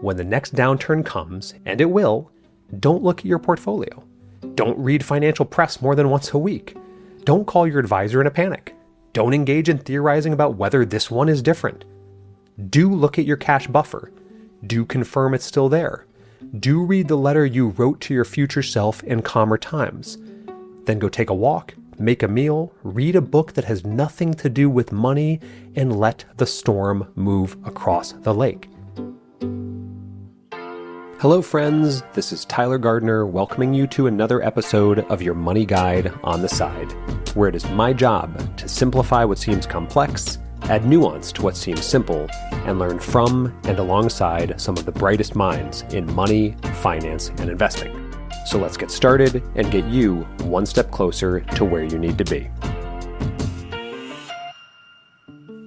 when the next downturn comes, and it will, don't look at your portfolio. Don't read financial press more than once a week. Don't call your advisor in a panic. Don't engage in theorizing about whether this one is different. Do look at your cash buffer. Do confirm it's still there. Do read the letter you wrote to your future self in calmer times. Then go take a walk, make a meal, read a book that has nothing to do with money, and let the storm move across the lake. Hello friends, this is Tyler Gardner welcoming you to another episode of your Money Guide on the Side, where it is my job to simplify what seems complex, add nuance to what seems simple, and learn from and alongside some of the brightest minds in money, finance, and investing. So let's get started and get you one step closer to where you need to be.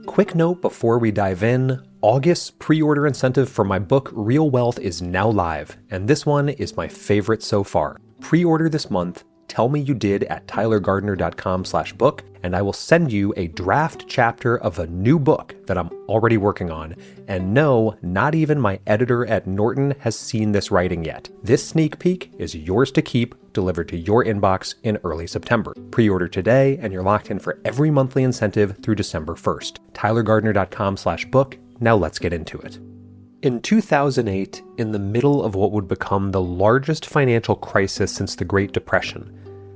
Quick note before we dive in, August's pre-order incentive for my book Real Wealth is now live, and this one is my favorite so far. Pre-order this month, tell me you did at tylergardner.com/book, and I will send you a draft chapter of a new book that I'm already working on. And no, not even my editor at Norton has seen this writing yet. This sneak peek is yours to keep, delivered to your inbox in early September. Pre-order today, and you're locked in for every monthly incentive through December 1st. tylergardner.com/book. Now let's get into it. In 2008, in the middle of what would become the largest financial crisis since the Great Depression,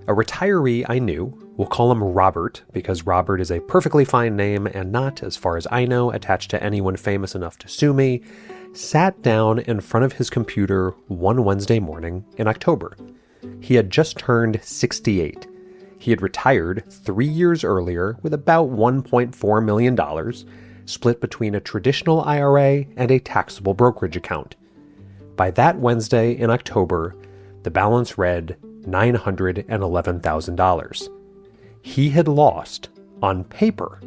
a retiree I knew, we'll call him Robert because Robert is a perfectly fine name and not, as far as I know, attached to anyone famous enough to sue me, sat down in front of his computer one Wednesday morning in October. He had just turned 68. He had retired 3 years earlier with about $1.4 million, split between a traditional IRA and a taxable brokerage account. By that Wednesday in October, the balance read $911,000. He had lost, on paper,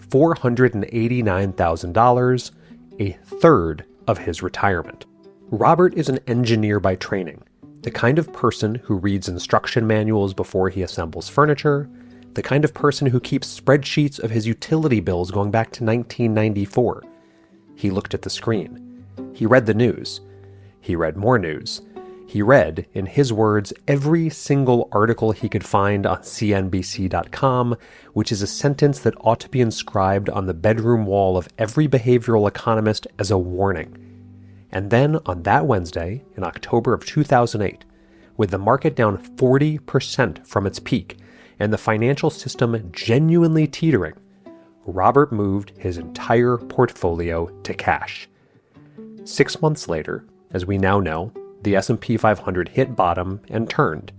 $489,000, a third of his retirement. Robert is an engineer by training, the kind of person who reads instruction manuals before he assembles furniture, the kind of person who keeps spreadsheets of his utility bills going back to 1994. He looked at the screen. He read the news. He read more news. He read, in his words, every single article he could find on CNBC.com, which is a sentence that ought to be inscribed on the bedroom wall of every behavioral economist as a warning. And then on that Wednesday, in October of 2008, with the market down 40% from its peak, and the financial system genuinely teetering, Robert moved his entire portfolio to cash. 6 months later, as we now know, the S&P 500 hit bottom and turned.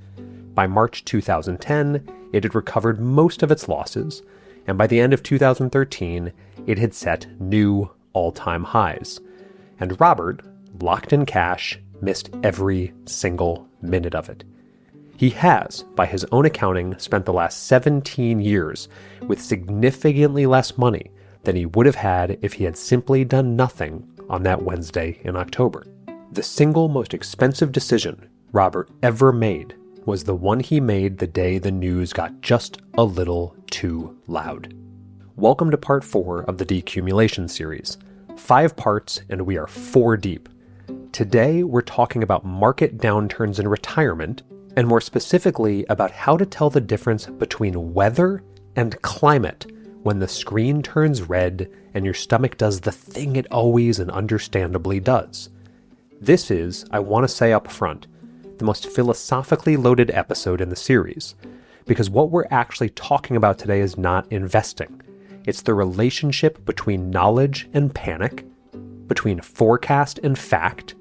By March 2010, it had recovered most of its losses, and by the end of 2013, it had set new all-time highs. And Robert, locked in cash, missed every single minute of it. He has, by his own accounting, spent the last 17 years with significantly less money than he would have had if he had simply done nothing on that Wednesday in October. The single most expensive decision Robert ever made was the one he made the day the news got just a little too loud. Welcome to part 4 of the Decumulation series. 5 parts, and we are 4 deep. Today, we're talking about market downturns in retirement, and more specifically about how to tell the difference between weather and climate when the screen turns red and your stomach does the thing it always and understandably does. This is, I want to say up front, the most philosophically loaded episode in the series, because what we're actually talking about today is not investing. It's the relationship between knowledge and panic, between forecast and fact,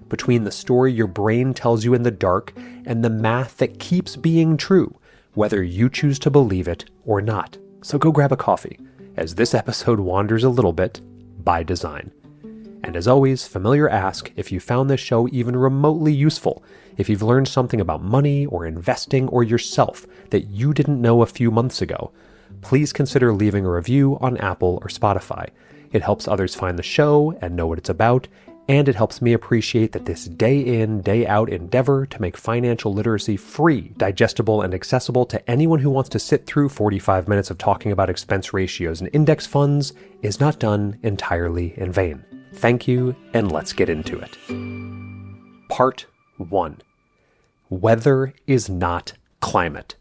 between the story your brain tells you in the dark and the math that keeps being true, whether you choose to believe it or not. So go grab a coffee, as this episode wanders a little bit by design. And as always, familiar ask if you found this show even remotely useful, if you've learned something about money or investing or yourself that you didn't know a few months ago, please consider leaving a review on Apple or Spotify. It helps others find the show and know what it's about, and it helps me appreciate that this day in, day out endeavor to make financial literacy free, digestible, and accessible to anyone who wants to sit through 45 minutes of talking about expense ratios and index funds is not done entirely in vain. Thank you, and let's get into it. Part 1. Weather is not climate.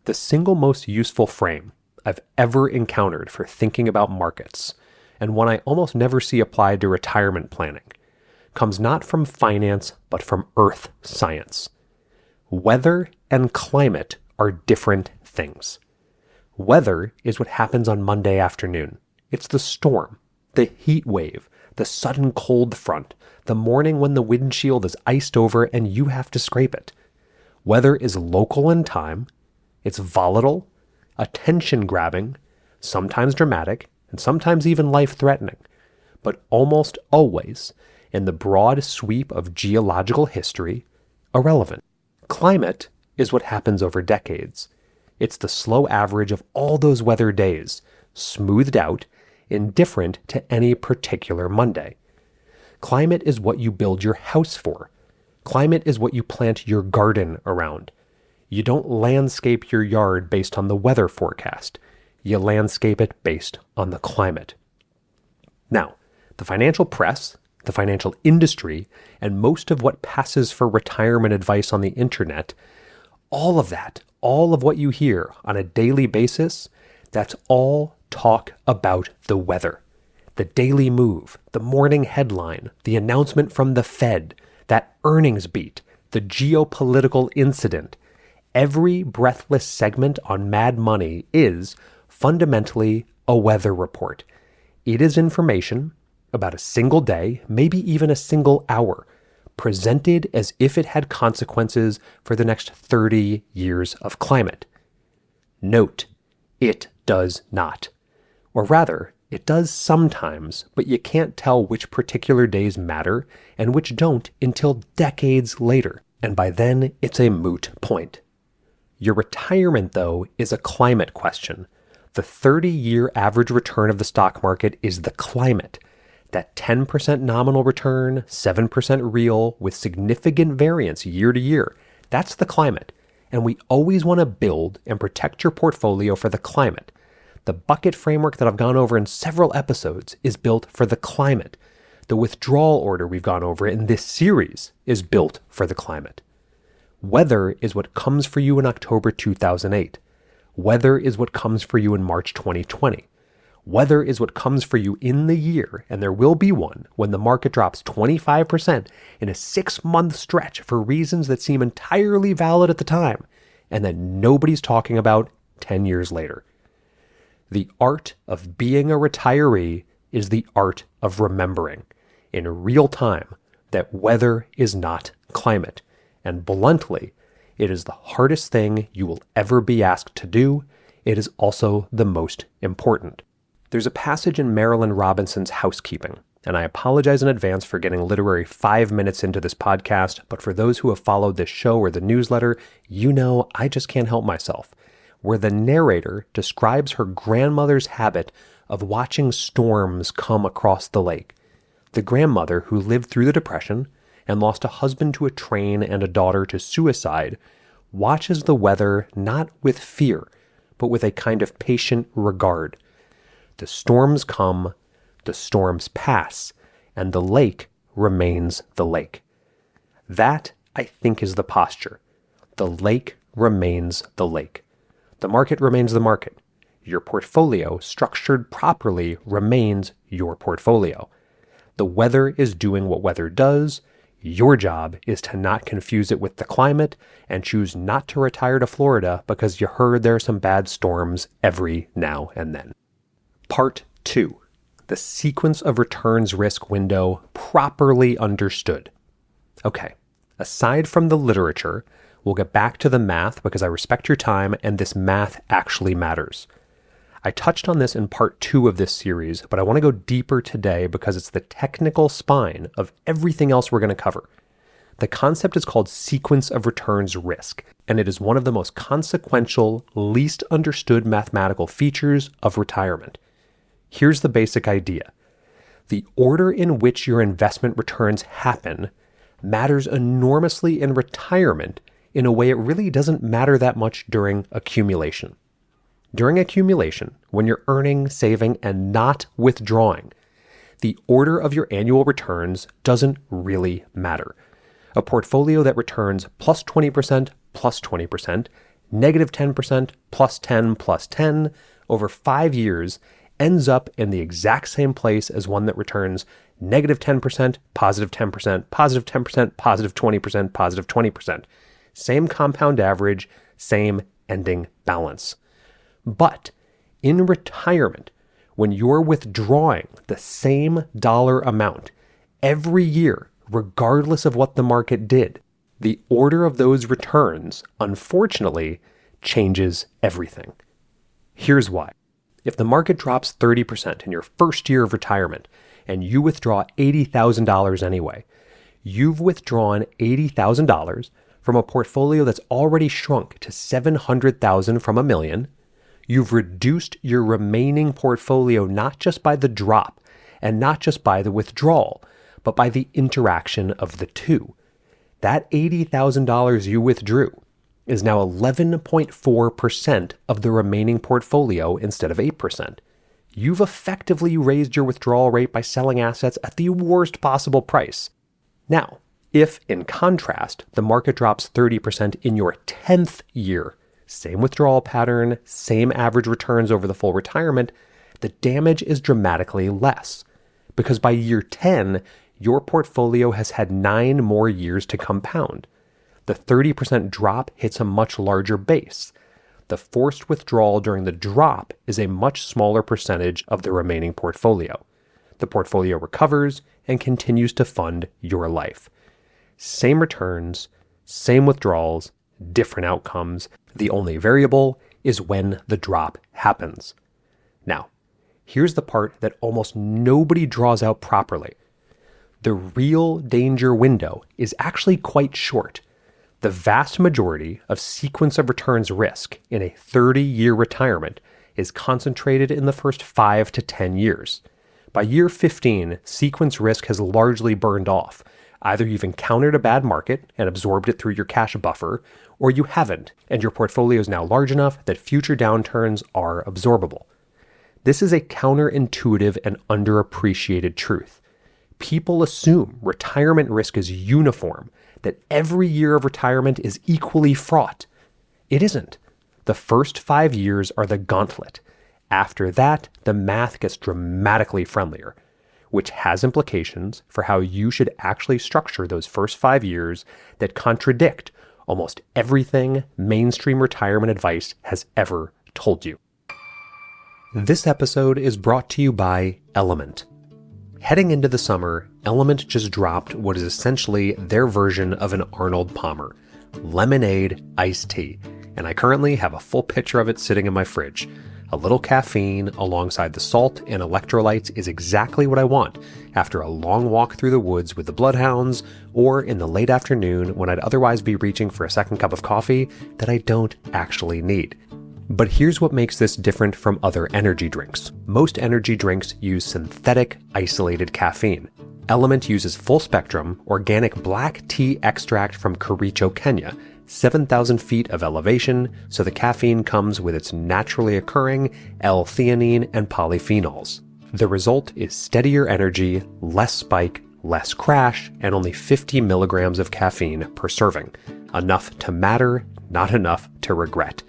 The single most useful frame I've ever encountered for thinking about markets, and one I almost never see applied to retirement planning, comes not from finance, but from earth science. Weather and climate are different things. Weather is what happens on Monday afternoon. It's the storm, the heat wave, the sudden cold front, the morning when the windshield is iced over and you have to scrape it. Weather is local in time, it's volatile, attention-grabbing, sometimes dramatic, and sometimes even life-threatening, but almost always, in the broad sweep of geological history, irrelevant. Climate is what happens over decades. It's the slow average of all those weather days, smoothed out, indifferent to any particular Monday. Climate is what you build your house for. Climate is what you plant your garden around. You don't landscape your yard based on the weather forecast. You landscape it based on the climate. Now, the financial press, the financial industry, and most of what passes for retirement advice on the internet, all of that, all of what you hear on a daily basis, that's all talk about the weather. The daily move, the morning headline, the announcement from the Fed, that earnings beat, the geopolitical incident. Every breathless segment on Mad Money is fundamentally a weather report. It is information about a single day, maybe even a single hour, presented as if it had consequences for the next 30 years of climate. Note, it does not. Or rather, it does sometimes, but you can't tell which particular days matter and which don't until decades later, and by then it's a moot point. Your retirement, though, is a climate question. The 30-year average return of the stock market is the climate. That 10% nominal return, 7% real, with significant variance year to year, that's the climate. And we always want to build and protect your portfolio for the climate. The bucket framework that I've gone over in several episodes is built for the climate. The withdrawal order we've gone over in this series is built for the climate. Weather is what comes for you in October 2008. Weather is what comes for you in March 2020. Weather is what comes for you in the year, and there will be one, when the market drops 25% in a 6-month stretch for reasons that seem entirely valid at the time, and that nobody's talking about 10 years later. The art of being a retiree is the art of remembering, in real time, that weather is not climate. And bluntly, it is the hardest thing you will ever be asked to do. It is also the most important. There's a passage in Marilynne Robinson's Housekeeping, and I apologize in advance for getting literary 5 minutes into this podcast, but for those who have followed this show or the newsletter, you know I just can't help myself, where the narrator describes her grandmother's habit of watching storms come across the lake. The grandmother, who lived through the Depression and lost a husband to a train and a daughter to suicide, watches the weather not with fear, but with a kind of patient regard. The storms come, the storms pass, and the lake remains the lake. That, I think, is the posture. The lake remains the lake. The market remains the market. Your portfolio, structured properly, remains your portfolio. The weather is doing what weather does. Your job is to not confuse it with the climate and choose not to retire to Florida because you heard there are some bad storms every now and then. Part 2. The sequence of returns risk window properly understood. Okay, aside from the literature, we'll get back to the math because I respect your time and this math actually matters. I touched on this in part 2 of this series, but I want to go deeper today because it's the technical spine of everything else we're going to cover. The concept is called sequence of returns risk, and it is one of the most consequential, least understood mathematical features of retirement. Here's the basic idea. The order in which your investment returns happen matters enormously in retirement in a way it really doesn't matter that much during accumulation. During accumulation, when you're earning, saving, and not withdrawing, The order of your annual returns doesn't really matter. A portfolio that returns plus 20%, plus 20%, negative 10%, plus 10, plus 10 over 5 years ends up in the exact same place as one that returns negative 10%, positive 10%, positive 10%, positive 20%, positive 20%. Same compound average, same ending balance. But in retirement, when you're withdrawing the same dollar amount every year, regardless of what the market did, the order of those returns, unfortunately, changes everything. Here's why. If the market drops 30% in your first year of retirement and you withdraw $80,000 anyway, you've withdrawn $80,000 from a portfolio that's already shrunk to $700,000 from $1 million. You've reduced your remaining portfolio not just by the drop and not just by the withdrawal, but by the interaction of the two. That $80,000 you withdrew is now 11.4% of the remaining portfolio instead of 8%. You've effectively raised your withdrawal rate by selling assets at the worst possible price. Now, if, in contrast, the market drops 30% in your 10th year, same withdrawal pattern, same average returns over the full retirement, the damage is dramatically less. Because by year 10, your portfolio has had 9 more years to compound. The 30% drop hits a much larger base. The forced withdrawal during the drop is a much smaller percentage of the remaining portfolio. The portfolio recovers and continues to fund your life. Same returns, same withdrawals, different outcomes. The only variable is when the drop happens. Now, here's the part that almost nobody draws out properly. The real danger window is actually quite short. The vast majority of sequence of returns risk in a 30-year retirement is concentrated in the first 5 to 10 years. By year 15, sequence risk has largely burned off. Either you've encountered a bad market and absorbed it through your cash buffer, or you haven't, and your portfolio is now large enough that future downturns are absorbable. This is a counterintuitive and underappreciated truth. People assume retirement risk is uniform, that every year of retirement is equally fraught. It isn't. The first 5 years are the gauntlet. After that, the math gets dramatically friendlier, which has implications for how you should actually structure those first 5 years that contradict almost everything mainstream retirement advice has ever told you. This episode is brought to you by LMNT. Heading into the summer, LMNT just dropped what is essentially their version of an Arnold Palmer, lemonade iced tea, and I currently have a full pitcher of it sitting in my fridge. A little caffeine alongside the salt and electrolytes is exactly what I want after a long walk through the woods with the bloodhounds, or in the late afternoon when I'd otherwise be reaching for a second cup of coffee that I don't actually need. But here's what makes this different from other energy drinks. Most energy drinks use synthetic, isolated caffeine. LMNT uses full-spectrum, organic black tea extract from Kericho, Kenya, 7,000 feet of elevation, so the caffeine comes with its naturally occurring L-theanine and polyphenols. The result is steadier energy, less spike, less crash, and only 50 milligrams of caffeine per serving. Enough to matter, not enough to regret.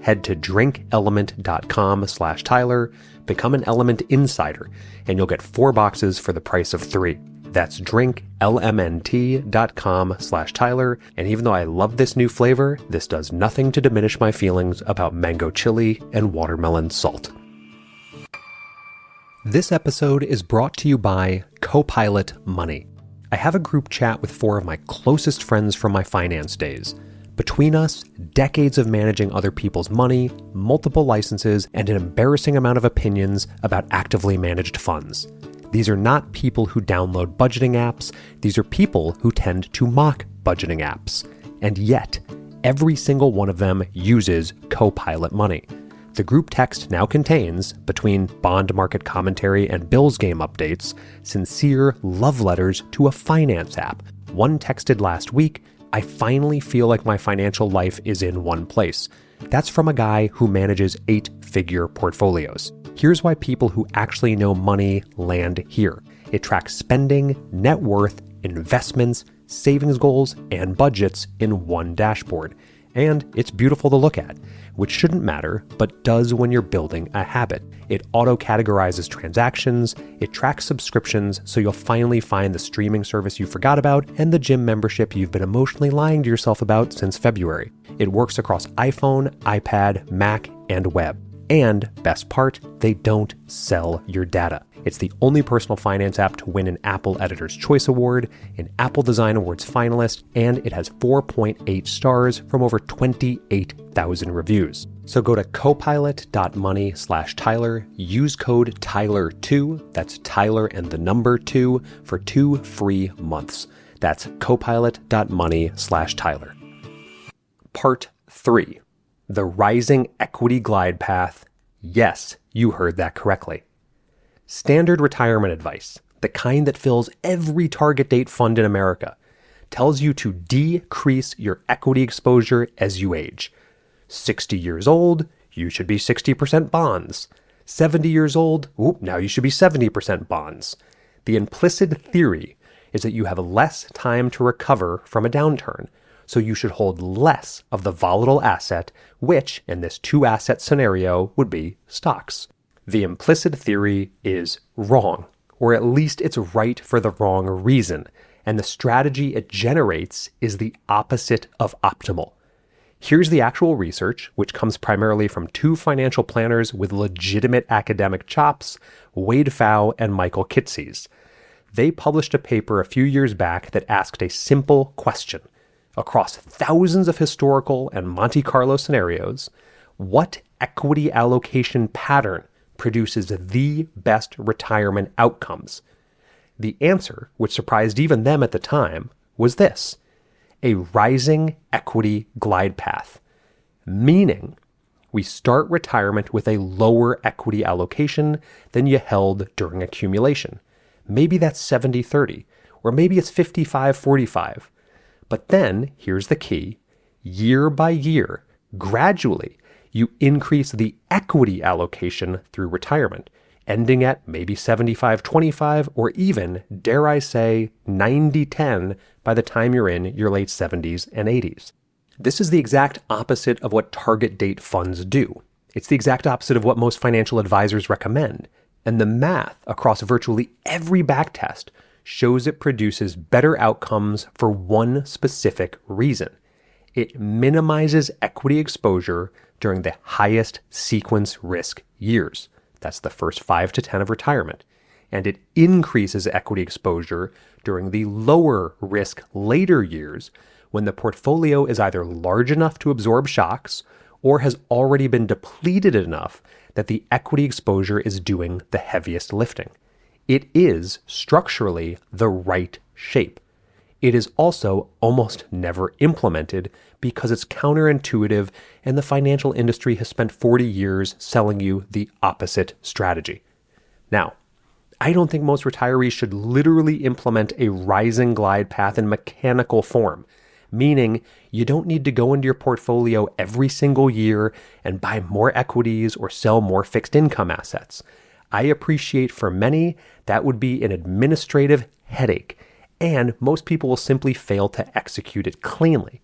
Head to drinklmnt.com/Tyler, become an LMNT insider, and you'll get 4 boxes for the price of 3. That's drinklmnt.com/Tyler, and even though I love this new flavor, this does nothing to diminish my feelings about mango chili and watermelon salt. This episode is brought to you by Copilot Money. I have a group chat with 4 of my closest friends from my finance days. Between us, decades of managing other people's money, multiple licenses, and an embarrassing amount of opinions about actively managed funds. These are not people who download budgeting apps. These are people who tend to mock budgeting apps. And yet, every single one of them uses Copilot Money. The group text now contains, between bond market commentary and Bills game updates, sincere love letters to a finance app. One texted last week, "I finally feel like my financial life is in one place." That's from a guy who manages 8-figure portfolios. Here's why people who actually know money land here. It tracks spending, net worth, investments, savings goals, and budgets in one dashboard. And it's beautiful to look at, which shouldn't matter, but does when you're building a habit. It auto-categorizes transactions, it tracks subscriptions, so you'll finally find the streaming service you forgot about and the gym membership you've been emotionally lying to yourself about since February. It works across iPhone, iPad, Mac, and web. And, best part, they don't sell your data. It's the only personal finance app to win an Apple Editor's Choice Award, an Apple Design Awards finalist, and it has 4.8 stars from over 28,000 reviews. So go to copilot.money/Tyler, use code Tyler2, that's Tyler and the number 2, for 2 free months. That's copilot.money/Tyler. Part 3. The rising equity glide path. Yes, you heard that correctly. Standard retirement advice, the kind that fills every target date fund in America, tells you to decrease your equity exposure as you age. 60 years old, you should be 60% bonds. 70 years old, now you should be 70% bonds. The implicit theory is that you have less time to recover from a downturn, so you should hold less of the volatile asset, which, in this two-asset scenario, would be stocks. The implicit theory is wrong, or at least it's right for the wrong reason, and the strategy it generates is the opposite of optimal. Here's the actual research, which comes primarily from two financial planners with legitimate academic chops, Wade Pfau and Michael Kitces. They published a paper a few years back that asked a simple question. Across thousands of historical and Monte Carlo scenarios, what equity allocation pattern produces the best retirement outcomes? The answer, which surprised even them at the time, was this: a rising equity glide path, meaning we start retirement with a lower equity allocation than you held during accumulation. Maybe that's 70-30, or maybe it's 55-45. But then, here's the key, year by year, gradually, you increase the equity allocation through retirement, ending at maybe 75-25, or even, dare I say, 90-10 by the time you're in your late 70s and 80s. This is the exact opposite of what target date funds do. It's the exact opposite of what most financial advisors recommend. And the math across virtually every backtest shows it produces better outcomes for one specific reason. It minimizes equity exposure during the highest sequence risk years. That's the first 5 to 10 of retirement. And it increases equity exposure during the lower risk later years when the portfolio is either large enough to absorb shocks or has already been depleted enough that the equity exposure is doing the heaviest lifting. It is structurally the right shape. It is also almost never implemented because it's counterintuitive and the financial industry has spent 40 years selling you the opposite strategy. Now, I don't think most retirees should literally implement a rising glide path in mechanical form, meaning you don't need to go into your portfolio every single year and buy more equities or sell more fixed income assets. I appreciate for many that would be an administrative headache, and most people will simply fail to execute it cleanly.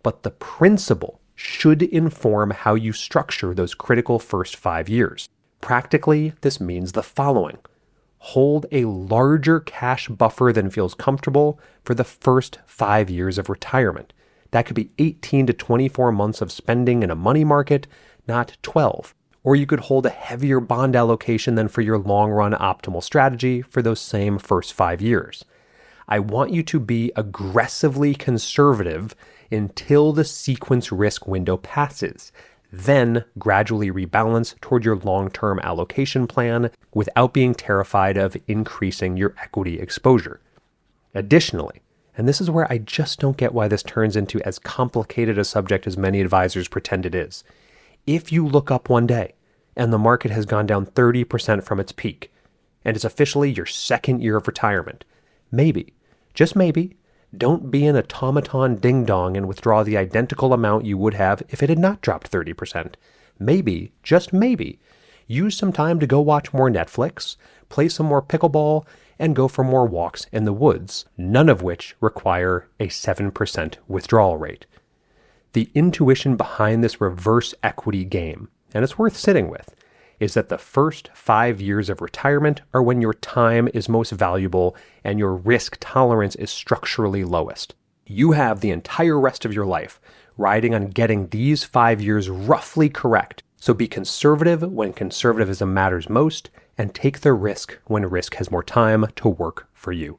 But the principle should inform how you structure those critical first 5 years. Practically, this means the following. Hold a larger cash buffer than feels comfortable for the first 5 years of retirement. That could be 18 to 24 months of spending in a money market, not 12. Or you could hold a heavier bond allocation than for your long-run optimal strategy for those same first 5 years. I want you to be aggressively conservative until the sequence risk window passes, then gradually rebalance toward your long-term allocation plan without being terrified of increasing your equity exposure. Additionally, and this is where I just don't get why this turns into as complicated a subject as many advisors pretend it is. If you look up one day and the market has gone down 30% from its peak, and it's officially your second year of retirement, maybe, just maybe, don't be an automaton ding-dong and withdraw the identical amount you would have if it had not dropped 30%. Maybe, just maybe, use some time to go watch more Netflix, play some more pickleball, and go for more walks in the woods, none of which require a 7% withdrawal rate. The intuition behind this reverse equity game, and it's worth sitting with, is that the first 5 years of retirement are when your time is most valuable and your risk tolerance is structurally lowest. You have the entire rest of your life riding on getting these 5 years roughly correct. So be conservative when conservatism matters most, and take the risk when risk has more time to work for you.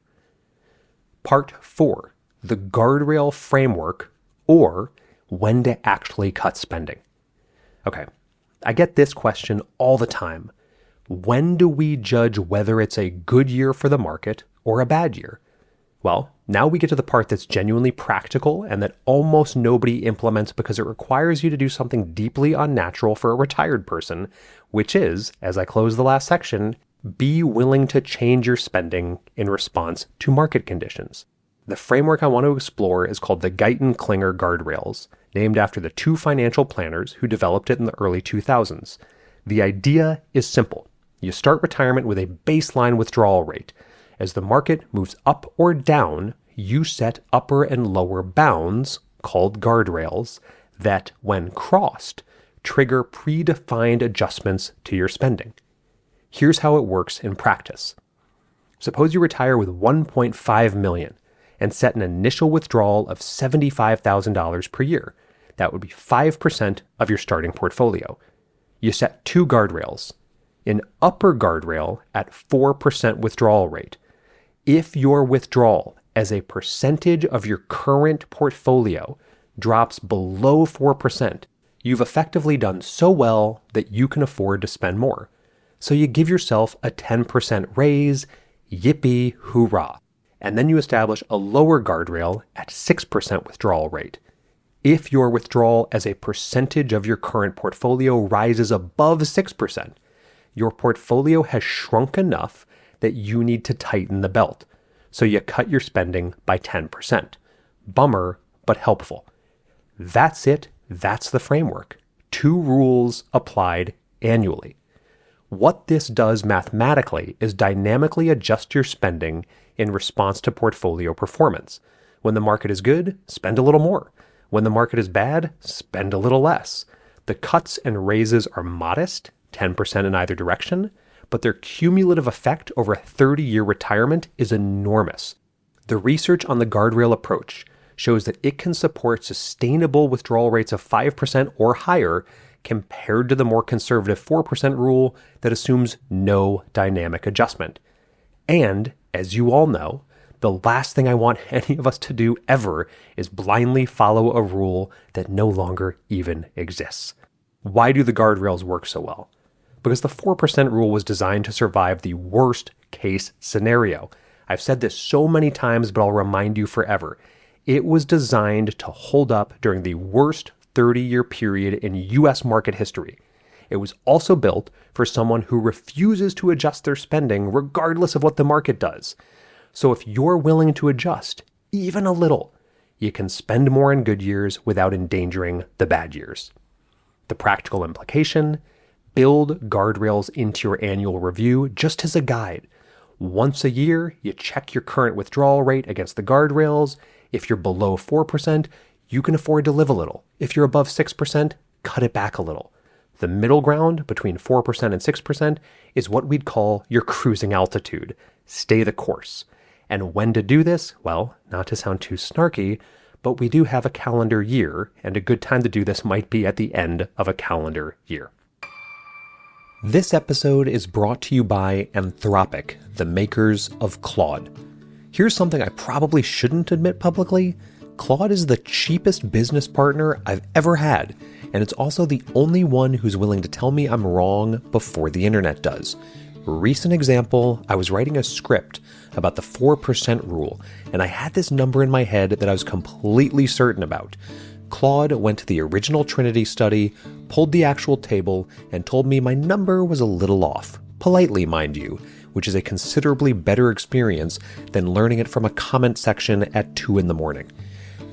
Part 4, the guardrail framework, or when to actually cut spending. Okay, I get this question all the time. When do we judge whether it's a good year for the market or a bad year? Well, now we get to the part that's genuinely practical and that almost nobody implements because it requires you to do something deeply unnatural for a retired person, which is, as I close the last section, be willing to change your spending in response to market conditions. The framework I want to explore is called the Guyton-Klinger Guardrails, named after the two financial planners who developed it in the early 2000s. The idea is simple. You start retirement with a baseline withdrawal rate. As the market moves up or down, you set upper and lower bounds, called guardrails, that, when crossed, trigger predefined adjustments to your spending. Here's how it works in practice. Suppose you retire with $1.5 million and set an initial withdrawal of $75,000 per year. That would be 5% of your starting portfolio. You set two guardrails. An upper guardrail at 4% withdrawal rate. If your withdrawal as a percentage of your current portfolio drops below 4%, you've effectively done so well that you can afford to spend more. So you give yourself a 10% raise, yippee, hoorah. And then you establish a lower guardrail at 6% withdrawal rate. If your withdrawal as a percentage of your current portfolio rises above 6%, your portfolio has shrunk enough that you need to tighten the belt. So you cut your spending by 10%. Bummer, but helpful. That's it. That's the framework. 2 rules applied annually. What this does mathematically is dynamically adjust your spending in response to portfolio performance. When the market is good, spend a little more. When the market is bad, spend a little less. The cuts and raises are modest, 10% in either direction, but their cumulative effect over a 30-year retirement is enormous. The research on the guardrail approach shows that it can support sustainable withdrawal rates of 5% or higher compared to the more conservative 4% rule that assumes no dynamic adjustment. And, as you all know, the last thing I want any of us to do ever is blindly follow a rule that no longer even exists. Why do the guardrails work so well? Because the 4% rule was designed to survive the worst case scenario. I've said this so many times, but I'll remind you forever. It was designed to hold up during the worst 30-year period in U.S. market history. It was also built for someone who refuses to adjust their spending regardless of what the market does. So if you're willing to adjust, even a little, you can spend more in good years without endangering the bad years. The practical implication: build guardrails into your annual review just as a guide. Once a year, you check your current withdrawal rate against the guardrails. If you're below 4%, you can afford to live a little. If you're above 6%, cut it back a little. The middle ground between 4% and 6% is what we'd call your cruising altitude. Stay the course. And when to do this? Well, not to sound too snarky, but we do have a calendar year, and a good time to do this might be at the end of a calendar year. This episode is brought to you by Anthropic, the makers of Claude. Here's something I probably shouldn't admit publicly. Claude is the cheapest business partner I've ever had, and it's also the only one who's willing to tell me I'm wrong before the internet does. Recent example, I was writing a script about the 4% rule, and I had this number in my head that I was completely certain about. Claude went to the original Trinity study, pulled the actual table, and told me my number was a little off. Politely, mind you, which is a considerably better experience than learning it from a comment section at 2 a.m.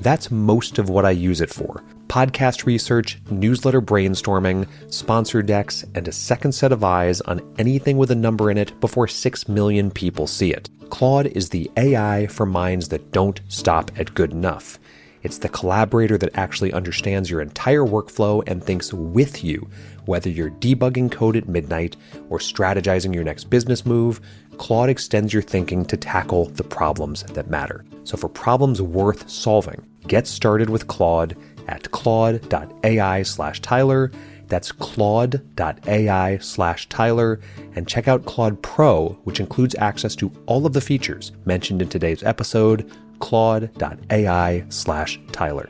That's most of what I use it for. Podcast research, newsletter brainstorming, sponsor decks, and a second set of eyes on anything with a number in it before 6 million people see it. Claude is the AI for minds that don't stop at good enough. It's the collaborator that actually understands your entire workflow and thinks with you. Whether you're debugging code at midnight or strategizing your next business move, Claude extends your thinking to tackle the problems that matter. So for problems worth solving, get started with Claude at claude.ai/Tyler. That's claude.ai/Tyler. And check out Claude Pro, which includes access to all of the features mentioned in today's episode, claude.ai/Tyler.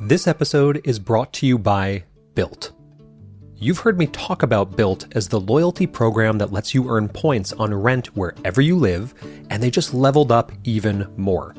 This episode is brought to you by Bilt. You've heard me talk about Bilt as the loyalty program that lets you earn points on rent wherever you live, and they just leveled up even more.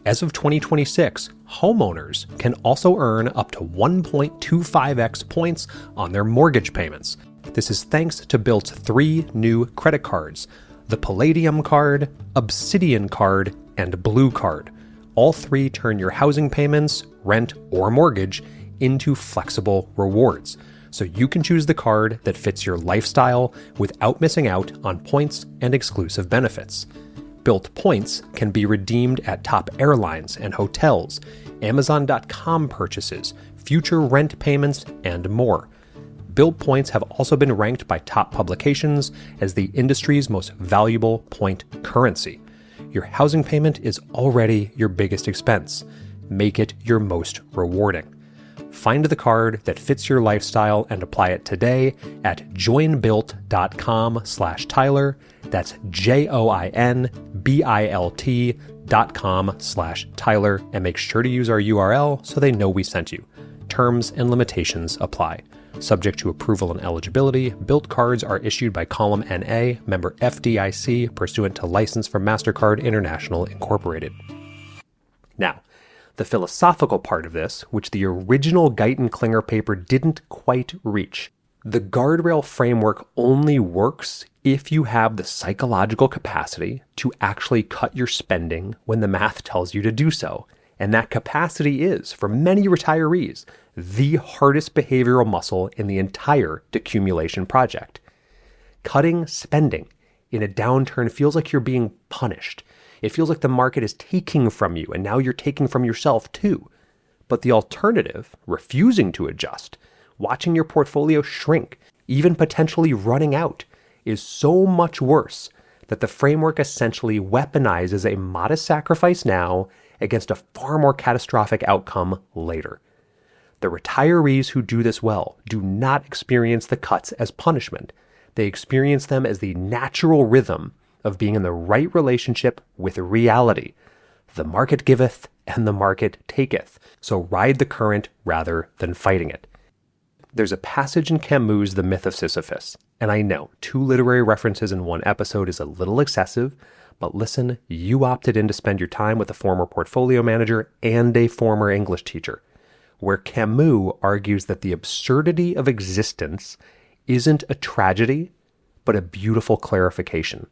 As of 2026, homeowners can also earn up to 1.25x points on their mortgage payments. This is thanks to Bilt's 3 new credit cards: the Palladium card, Obsidian card, and Blue card. All 3 turn your housing payments, rent, or mortgage into flexible rewards, so you can choose the card that fits your lifestyle without missing out on points and exclusive benefits. Bilt points can be redeemed at top airlines and hotels, Amazon.com purchases, future rent payments, and more. Bilt points have also been ranked by top publications as the industry's most valuable point currency. Your housing payment is already your biggest expense. Make it your most rewarding. Find the card that fits your lifestyle and apply it today at joinbilt.com/Tyler. That's joinbilt.com/Tyler, and make sure to use our URL so they know we sent you. Terms and limitations apply. Subject to approval and eligibility, Bilt cards are issued by Column NA, member FDIC, pursuant to license from MasterCard International Incorporated. Now, the philosophical part of this, which the original Guyton Klinger paper didn't quite reach. The guardrail framework only works if you have the psychological capacity to actually cut your spending when the math tells you to do so. And that capacity is, for many retirees, the hardest behavioral muscle in the entire decumulation project. Cutting spending in a downturn feels like you're being punished. It feels like the market is taking from you, and now you're taking from yourself too. But the alternative, refusing to adjust, watching your portfolio shrink, even potentially running out, is so much worse that the framework essentially weaponizes a modest sacrifice now against a far more catastrophic outcome later. The retirees who do this well do not experience the cuts as punishment. They experience them as the natural rhythm of being in the right relationship with reality. The market giveth and the market taketh. So ride the current rather than fighting it. There's a passage in Camus' The Myth of Sisyphus, and I know 2 literary references in one episode is a little excessive, but listen, you opted in to spend your time with a former portfolio manager and a former English teacher, where Camus argues that the absurdity of existence isn't a tragedy, but a beautiful clarification.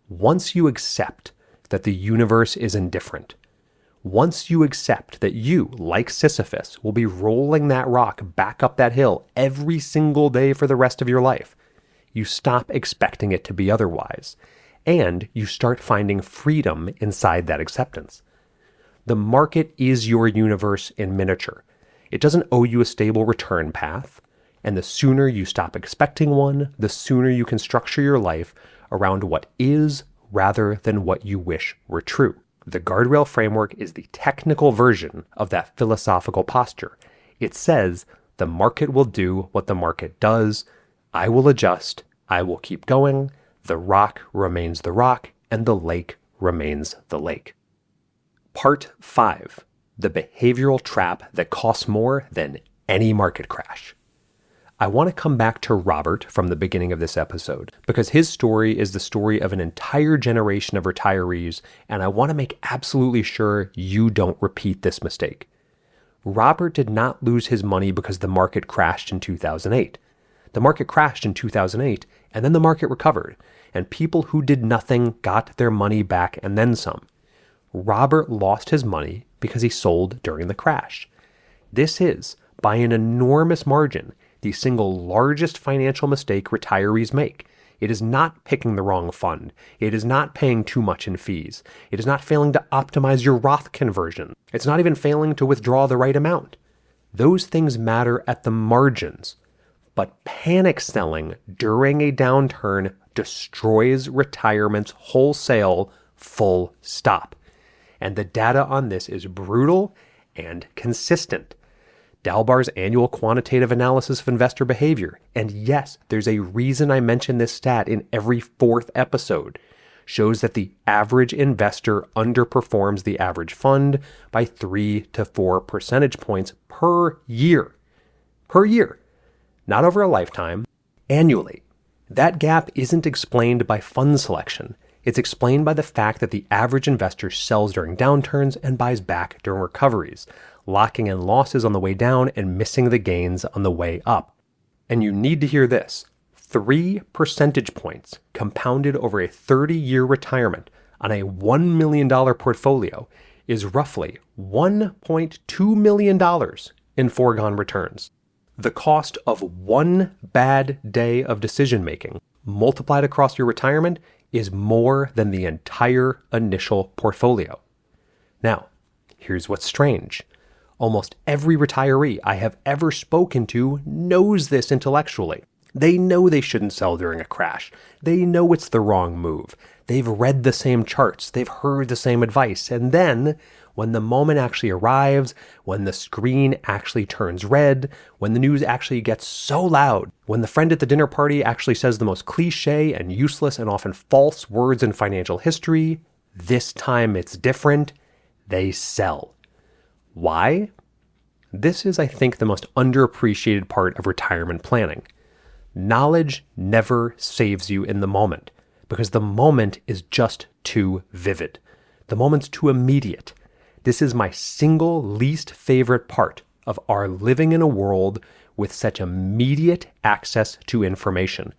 Once you accept that the universe is indifferent, once you accept that you, like Sisyphus, will be rolling that rock back up that hill every single day for the rest of your life, you stop expecting it to be otherwise, and you start finding freedom inside that acceptance. The market is your universe in miniature. It doesn't owe you a stable return path, and the sooner you stop expecting one, the sooner you can structure your life around what is rather than what you wish were true. The guardrail framework is the technical version of that philosophical posture. It says, the market will do what the market does. I will adjust. I will keep going. The rock remains the rock, and the lake remains the lake. Part 5. The behavioral trap that costs more than any market crash. I want to come back to Robert from the beginning of this episode, because his story is the story of an entire generation of retirees, and I want to make absolutely sure you don't repeat this mistake. Robert did not lose his money because the market crashed in 2008. The market crashed in 2008, and then the market recovered, and people who did nothing got their money back and then some. Robert lost his money because he sold during the crash. This is, by an enormous margin, the single largest financial mistake retirees make. It is not picking the wrong fund. It is not paying too much in fees. It is not failing to optimize your Roth conversion. It's not even failing to withdraw the right amount. Those things matter at the margins. But panic selling during a downturn destroys retirements wholesale, full stop. And the data on this is brutal and consistent. Dalbar's annual quantitative analysis of investor behavior, and yes, there's a reason I mention this stat in every fourth episode, shows that the average investor underperforms the average fund by 3 to 4 percentage points per year. Per year. Not over a lifetime, annually. That gap isn't explained by fund selection. It's explained by the fact that the average investor sells during downturns and buys back during recoveries, locking in losses on the way down and missing the gains on the way up. And you need to hear this. 3 percentage points compounded over a 30-year retirement on a $1 million portfolio is roughly $1.2 million in foregone returns. The cost of one bad day of decision-making multiplied across your retirement is more than the entire initial portfolio. Now, here's what's strange. Almost every retiree I have ever spoken to knows this intellectually. They know they shouldn't sell during a crash. They know it's the wrong move. They've read the same charts. They've heard the same advice. And then, when the moment actually arrives, when the screen actually turns red, when the news actually gets so loud, when the friend at the dinner party actually says the most cliche and useless and often false words in financial history, this time it's different, they sell. Why? This is, I think, the most underappreciated part of retirement planning. Knowledge never saves you in the moment because the moment is just too vivid. The moment's too immediate. This is my single least favorite part of our living in a world with such immediate access to information.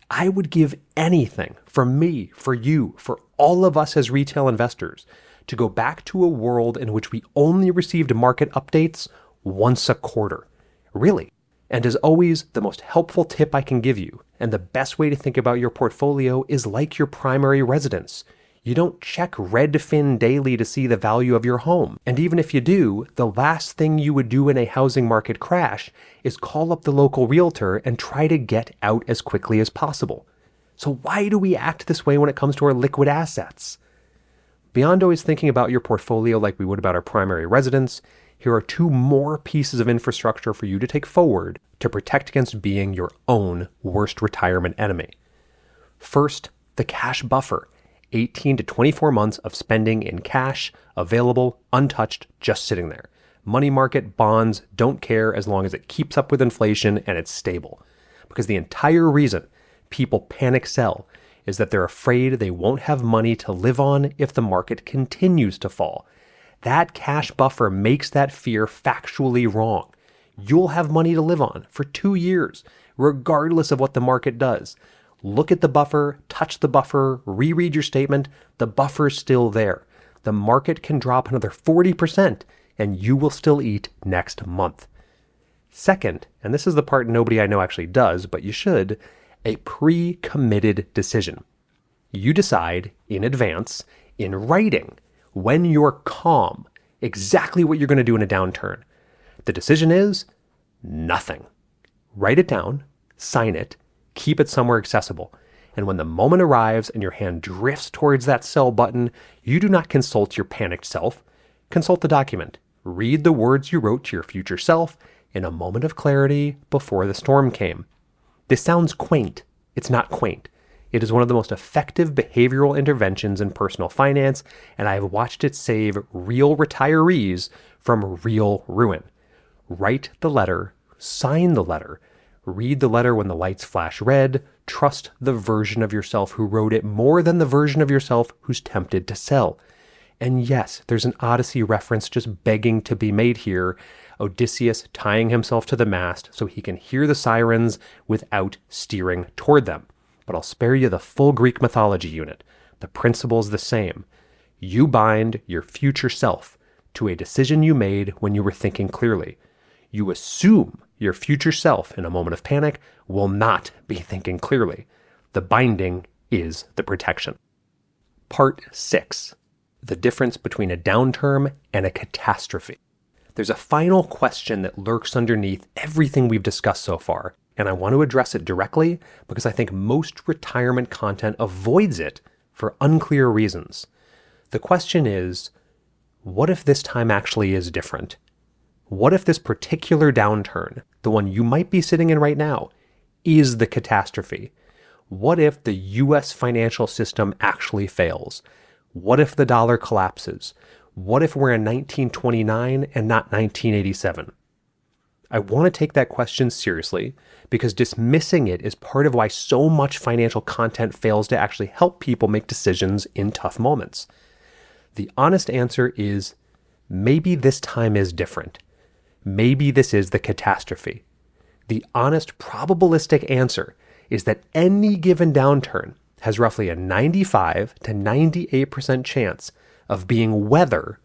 I would give anything for me, for you, for all of us as retail investors to go back to a world in which we only received market updates once a quarter. Really. And as always, the most helpful tip I can give you, and the best way to think about your portfolio is like your primary residence. You don't check Redfin daily to see the value of your home. And even if you do, the last thing you would do in a housing market crash is call up the local realtor and try to get out as quickly as possible. So why do we act this way when it comes to our liquid assets? Beyond always thinking about your portfolio like we would about our primary residence, here are 2 more pieces of infrastructure for you to take forward to protect against being your own worst retirement enemy. First, the cash buffer. 18 to 24 months of spending in cash, available, untouched, just sitting there. Money market, bonds, don't care as long as it keeps up with inflation and it's stable. Because the entire reason people panic sell is that they're afraid they won't have money to live on if the market continues to fall. That cash buffer makes that fear factually wrong. You'll have money to live on for 2 years, regardless of what the market does. Look at the buffer, touch the buffer, reread your statement. The buffer's still there. The market can drop another 40% and you will still eat next month. Second, and this is the part nobody I know actually does, but you should, a pre-committed decision. You decide in advance, in writing, when you're calm, exactly what you're going to do in a downturn. The decision is nothing. Write it down, sign it, keep it somewhere accessible. And when the moment arrives and your hand drifts towards that sell button, you do not consult your panicked self. Consult the document. Read the words you wrote to your future self in a moment of clarity before the storm came. This sounds quaint. It's not quaint. It is one of the most effective behavioral interventions in personal finance, and I have watched it save real retirees from real ruin. Write the letter, sign the letter, read the letter when the lights flash red, trust the version of yourself who wrote it more than the version of yourself who's tempted to sell. And yes, there's an Odyssey reference just begging to be made here. Odysseus tying himself to the mast so he can hear the sirens without steering toward them. But I'll spare you the full Greek mythology unit. The principle's the same. You bind your future self to a decision you made when you were thinking clearly. You assume your future self in a moment of panic will not be thinking clearly. The binding is the protection. Part 6. The difference between a downturn and a catastrophe. There's a final question that lurks underneath everything we've discussed so far, and I want to address it directly because I think most retirement content avoids it for unclear reasons. The question is, what if this time actually is different? What if this particular downturn, the one you might be sitting in right now, is the catastrophe? What if the US financial system actually fails? What if the dollar collapses? What if we're in 1929 and not 1987? I want to take that question seriously because dismissing it is part of why so much financial content fails to actually help people make decisions in tough moments. The honest answer is maybe this time is different. Maybe this is the catastrophe. The honest probabilistic answer is that any given downturn has roughly a 95 to 98% chance of being weather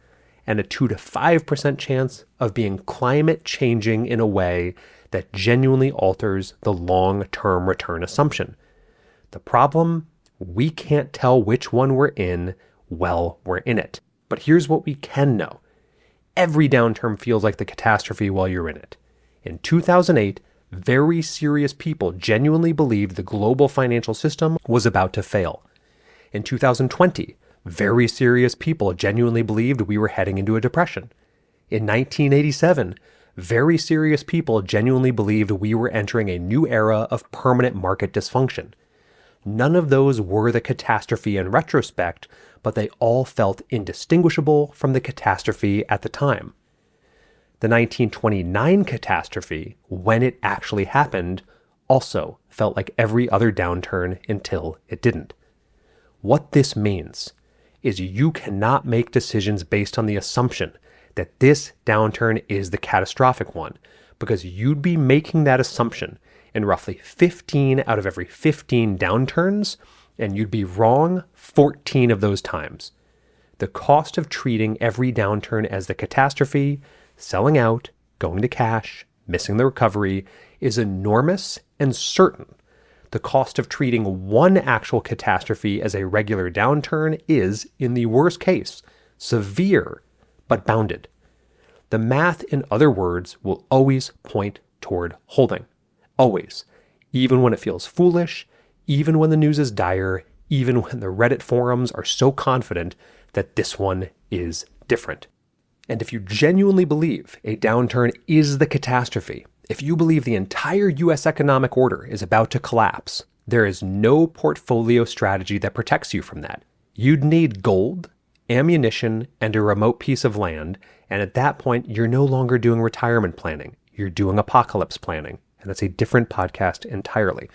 and a 2 to 5% chance of being climate changing in a way that genuinely alters the long-term return assumption. The problem, we can't tell which one we're in while we're in it. But here's what we can know. Every downturn feels like the catastrophe while you're in it. In 2008, very serious people genuinely believed the global financial system was about to fail. In 2020, very serious people genuinely believed we were heading into a depression. In 1987, very serious people genuinely believed we were entering a new era of permanent market dysfunction. None of those were the catastrophe in retrospect, but they all felt indistinguishable from the catastrophe at the time. The 1929 catastrophe, when it actually happened, also felt like every other downturn until it didn't. What this means is you cannot make decisions based on the assumption that this downturn is the catastrophic one, because you'd be making that assumption in roughly 15 out of every 15 downturns, and you'd be wrong 14 of those times. The cost of treating every downturn as the catastrophe, selling out, going to cash, missing the recovery, is enormous and certain. The cost of treating one actual catastrophe as a regular downturn is, in the worst case, severe but bounded. The math, in other words, will always point toward holding. Always. Even when it feels foolish, even when the news is dire, even when the Reddit forums are so confident that this one is different. And if you genuinely believe a downturn is the catastrophe, if you believe the entire US economic order is about to collapse, there is no portfolio strategy that protects you from that. You'd need gold, ammunition, and a remote piece of land, and at that point, you're no longer doing retirement planning. You're doing apocalypse planning, and that's a different podcast entirely.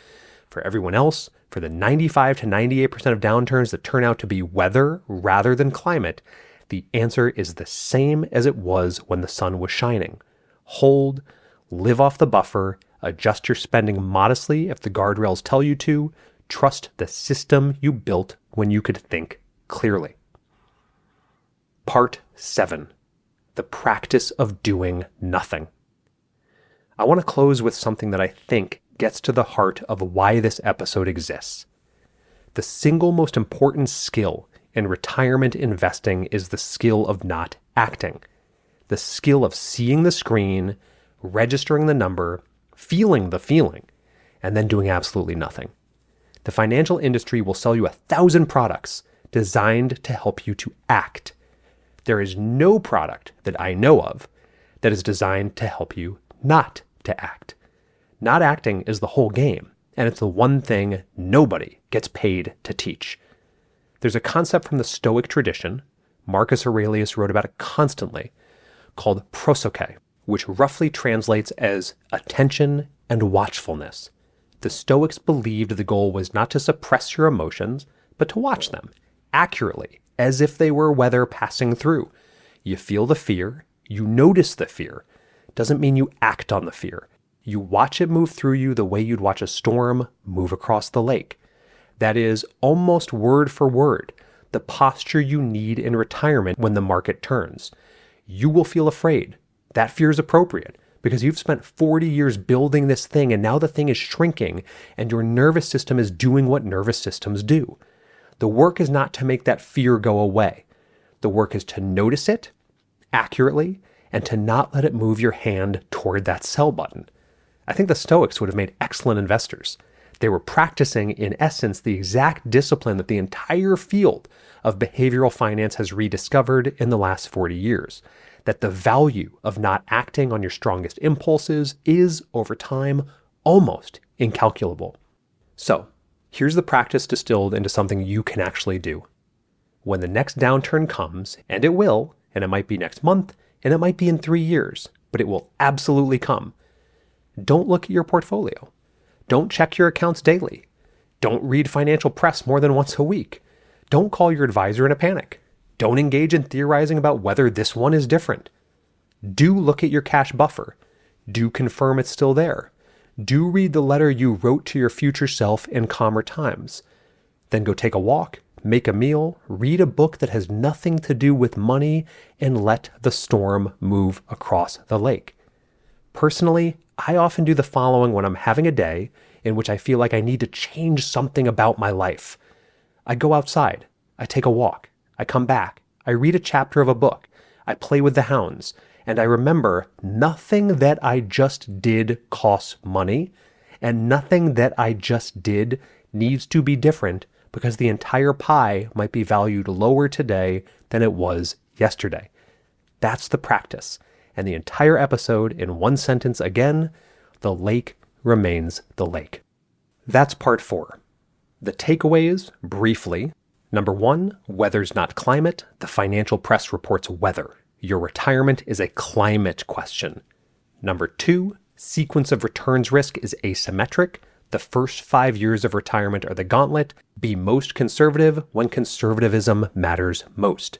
For everyone else, for the 95 to 98% of downturns that turn out to be weather rather than climate, the answer is the same as it was when the sun was shining. Hold, live off the buffer, adjust your spending modestly if the guardrails tell you to, trust the system you built when you could think clearly. Part 7. The practice of doing nothing. I want to close with something that I think gets to the heart of why this episode exists. The single most important skill in retirement investing is the skill of not acting. The skill of seeing the screen, registering the number, feeling the feeling, and then doing absolutely nothing. The financial industry will sell you 1,000 products designed to help you to act. There is no product that I know of that is designed to help you not to act. Not acting is the whole game, and it's the one thing nobody gets paid to teach. There's a concept from the Stoic tradition, Marcus Aurelius wrote about it constantly, called prosoche, which roughly translates as attention and watchfulness. The Stoics believed the goal was not to suppress your emotions, but to watch them accurately, as if they were weather passing through. You feel the fear, you notice the fear. Doesn't mean you act on the fear. You watch it move through you the way you'd watch a storm move across the lake. That is, almost word for word, the posture you need in retirement when the market turns. You will feel afraid. That fear is appropriate because you've spent 40 years building this thing and now the thing is shrinking and your nervous system is doing what nervous systems do. The work is not to make that fear go away. The work is to notice it accurately and to not let it move your hand toward that sell button. I think the Stoics would have made excellent investors. They were practicing, in essence, the exact discipline that the entire field of behavioral finance has rediscovered in the last 40 years. That the value of not acting on your strongest impulses is, over time, almost incalculable. So, here's the practice distilled into something you can actually do. When the next downturn comes, and it will, and it might be next month, and it might be in 3 years, but it will absolutely come, don't look at your portfolio. Don't check your accounts daily. Don't read financial press more than once a week. Don't call your advisor in a panic. Don't engage in theorizing about whether this one is different. Do look at your cash buffer. Do confirm it's still there. Do read the letter you wrote to your future self in calmer times. Then go take a walk, make a meal, read a book that has nothing to do with money, and let the storm move across the lake. Personally, I often do the following when I'm having a day in which I feel like I need to change something about my life. I go outside, I take a walk, I come back, I read a chapter of a book, I play with the hounds, and I remember nothing that I just did costs money, and nothing that I just did needs to be different because the entire pie might be valued lower today than it was yesterday. That's the practice. And the entire episode in one sentence again, the lake remains the lake. That's part 4. The takeaways, briefly. Number 1, weather's not climate. The financial press reports weather. Your retirement is a climate question. Number 2, sequence of returns risk is asymmetric. The first 5 years of retirement are the gauntlet. Be most conservative when conservatism matters most.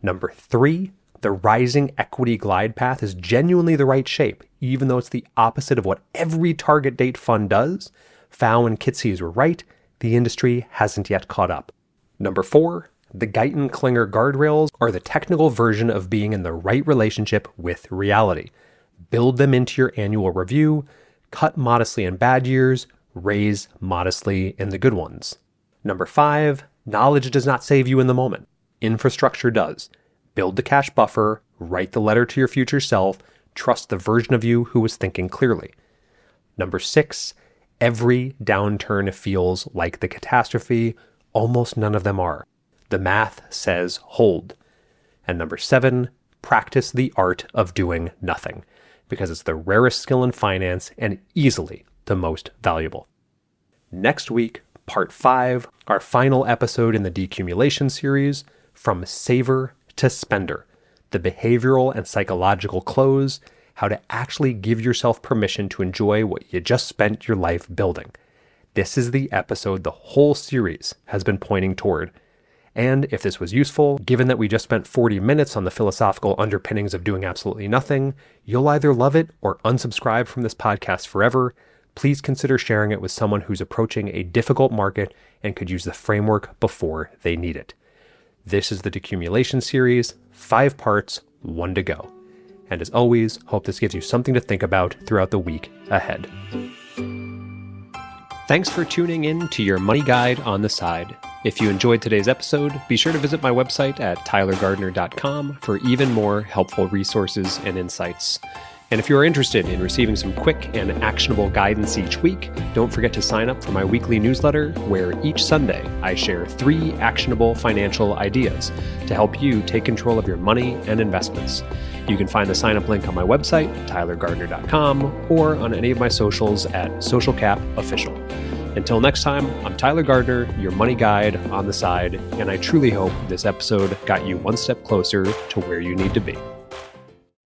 Number 3, the rising equity glide path is genuinely the right shape, even though it's the opposite of what every target date fund does. Pfau and Kitces were right. The industry hasn't yet caught up. Number 4, the Guyton-Klinger guardrails are the technical version of being in the right relationship with reality. Build them into your annual review, cut modestly in bad years, raise modestly in the good ones. Number 5, knowledge does not save you in the moment. Infrastructure does. Build the cash buffer, write the letter to your future self, trust the version of you who was thinking clearly. Number 6, every downturn feels like the catastrophe. Almost none of them are. The math says hold. And number 7, practice the art of doing nothing, because it's the rarest skill in finance and easily the most valuable. Next week, part 5, our final episode in the decumulation series, From Saver to Spender, the behavioral and psychological close, how to actually give yourself permission to enjoy what you just spent your life building. This is the episode the whole series has been pointing toward. And if this was useful, given that we just spent 40 minutes on the philosophical underpinnings of doing absolutely nothing, you'll either love it or unsubscribe from this podcast forever. Please consider sharing it with someone who's approaching a difficult market and could use the framework before they need it. This is the Decumulation series, 5 parts, 1 to go. And as always, hope this gives you something to think about throughout the week ahead. Thanks for tuning in to your Money Guide on the Side. If you enjoyed today's episode, be sure to visit my website at tylergardner.com for even more helpful resources and insights. And if you are interested in receiving some quick and actionable guidance each week, don't forget to sign up for my weekly newsletter, where each Sunday I share 3 actionable financial ideas to help you take control of your money and investments. You can find the sign-up link on my website, tylergardner.com, or on any of my socials at socialcapofficial. Until next time, I'm Tyler Gardner, your money guide on the side, and I truly hope this episode got you one step closer to where you need to be.